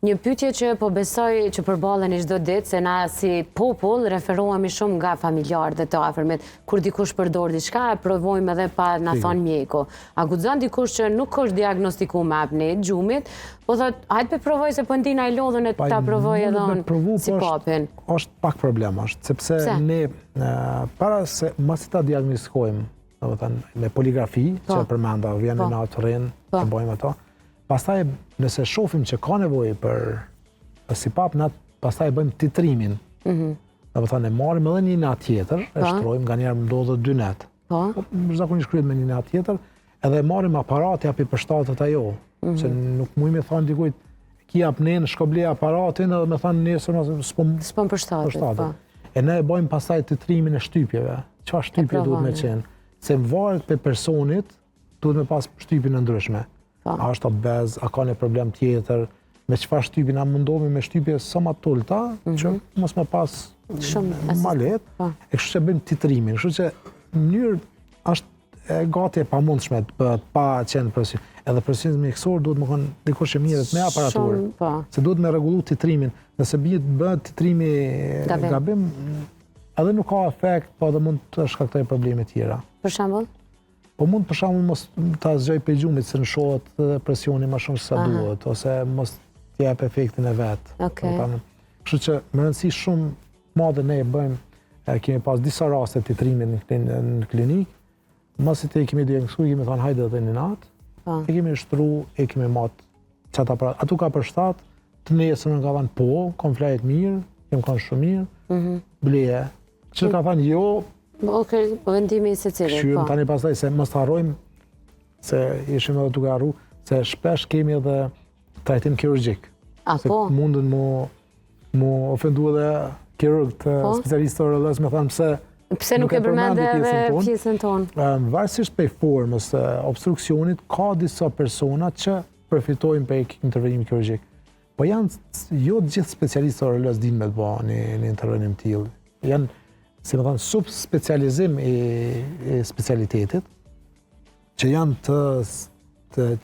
Një pyetje që po besoj që përballeni çdo ditë, se na si popull referohemi shumë nga familjarët e të afërmit. Kur dikush përdor diçka, e provojmë edhe pa na thonë mjeku. A guxon dikush që nuk është diagnostikuar me apne gjumit, po thotë, hajde të provoj se po ndina i lodhën e ta provoj edhe unë si papin. Është pak problem, sepse ne para se mos ta diagnostikojmë, domethënë me poligrafi, që përmenda, vjen në atë rrin, e bëjmë ato. Pastaj, nëse shohim që ka nevojë për si pap, pastaj bëjmë titrimin. Domethënë, marrim edhe një natë tjetër, e shtrojmë, nganjëherë ndodhet 2 natë. Zakonisht kryhet me një natë tjetër, edhe marrim aparat, japi përshtatet ajo. Se nuk mujmë të thonë dikujt, ki apnen, shkoble aparatin, edhe me thonë nesër s'pon përshtatet. E ne bëjmë pastaj titrimin e shtypjeve. Çfarë shtypje duhet me qenë? Se varet pe personit, duhet me pas shtypjen e ndryshme. A është obez, a ka një problem tjetër, me çfarë shtypje na mundohemi me shtypje sa më të ulta, që mos më pas malet, e kështu që bëjmë titrimin. Kështu që në mënyrë është gati e pamundshme të bëhet pa qenë profesion. Edhe profesionist mjekësor duhet më thonë dikush që mirët me aparaturë, se duhet me rregullu titrimin. Nëse bëhet titrimi gabim, edhe nuk ka efekt, po edhe mund të shkaktojë probleme tjera. Për shembull? Po mund për shembull mos ta zgjoj pe gjumit se në shohet presioni më shumë se sa duhet, ose mos t'jap efektin e vet. Kështu që me rëndësi shumë madhe ne e bëjmë, kemi pas disa raste titrimit në klinik, mos i kemi diagnostikuar, kemi thënë hajde edhe një natë, e kemi shtru, e kemi marrë çata aparat. Atu ka përshtat, të nesër ka thënë po, kam flajt mirë, kem kanë shumë mirë, bleje. Që ka thënë jo, Okej, po vendimi i secilit. Këshyrim tani pastaj se mos harrojmë se ishim edhe duke harru, se shpesh kemi edhe trajtim kirurgjik. Se mundën mu ofendu edhe kirurg të specialistë urologjë, me thanë pse nuk e përmende edhe pjesën tonë. Varësisht prej formës të obstruksionit, ka disa persona që përfitojnë prej intervenimit kirurgjik. Po janë jo gjithë specialistë urologjë dinë me të bëjnë një intervenim tillë. Janë si më thënë, subspecializim e specialitetit, që janë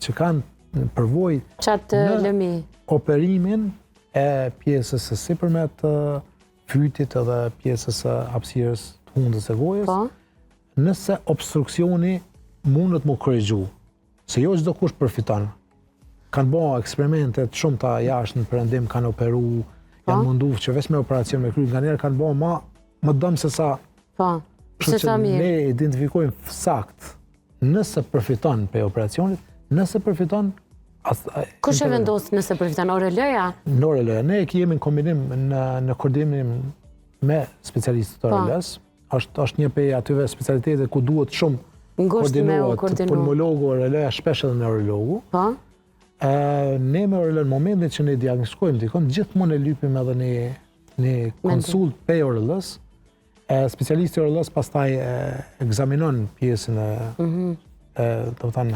që kanë përvojë në operimin e pjesës së sipërme të fytit edhe pjesës së hapësirës të hundës e gojës, nëse obstruksioni mundet mu korrigju, se jo çdo kush përfiton. Kanë bërë eksperimentet shumë të jashtë në perëndim, kanë operu, janë munduar që vetëm me operacion me kryt, nganjëherë kanë bërë më dëmë se sa. Kështu që ne identifikojmë sakt nëse përfiton për operacionit, nëse përfiton... Kush e vendos nëse përfiton? Uroloja? Në uroloja. Ne jemi në kombinim në koordinim me specialistët urologjës. Është një prej atyve specialitetet ku duhet shumë koordinohet pulmologu, uroloja, shpesh edhe neurologu. Ne me urologjën, në momentin që ne diagnostikojmë dikon, gjithmonë e lypim edhe një konsult pe urologjës. Specialisti urologjës pastaj ekzaminon pjesën e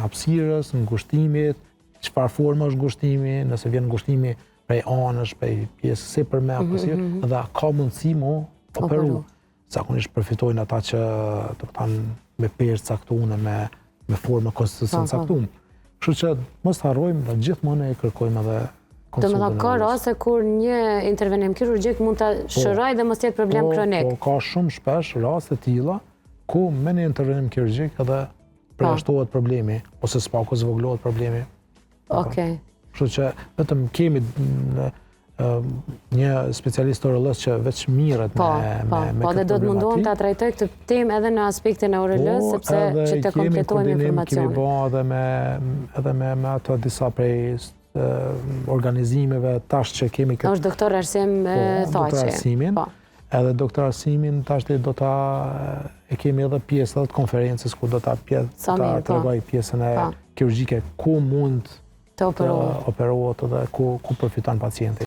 hapësirës, ngushtimit, çfarë forme është ngushtimi, nëse vjen ngushtimi prej anësh, prej pjesës sipërme apo si, edhe ka mundësi mu operu. Zakonisht përfitojnë ata që me perë caktuar, me formë konstitucion caktuar. Kështu që mos harrojmë, gjithmonë e kërkojmë edhe konsultën. Ka raste kur një intervenim kirurgjik mund ta shërojë dhe mos jetë problem kronik. Ka shumë shpesh raste tilla ku me një intervenim kirurgjik edhe përjashtohet problemi ose s'paku zvogëlohet problemi. Okej. Kështu që vetëm kemi një specialist urologjë që veç mirët me Po, dhe do të mundohen ta trajtoj këtë temë edhe në aspektin e urologjisë, sepse që të kompletojmë informacionin. Kemi bërë edhe me ato disa prej organizimeve tash që kemi këtë... është doktor Arsim Thaçi. Doktor Arsimin. Edhe doktor Arsimin tash do ta e kemi edhe pjesë të konferencës ku do ta tregoj pjesën e kirurgjike ku mund të operohet edhe ku përfiton pacienti.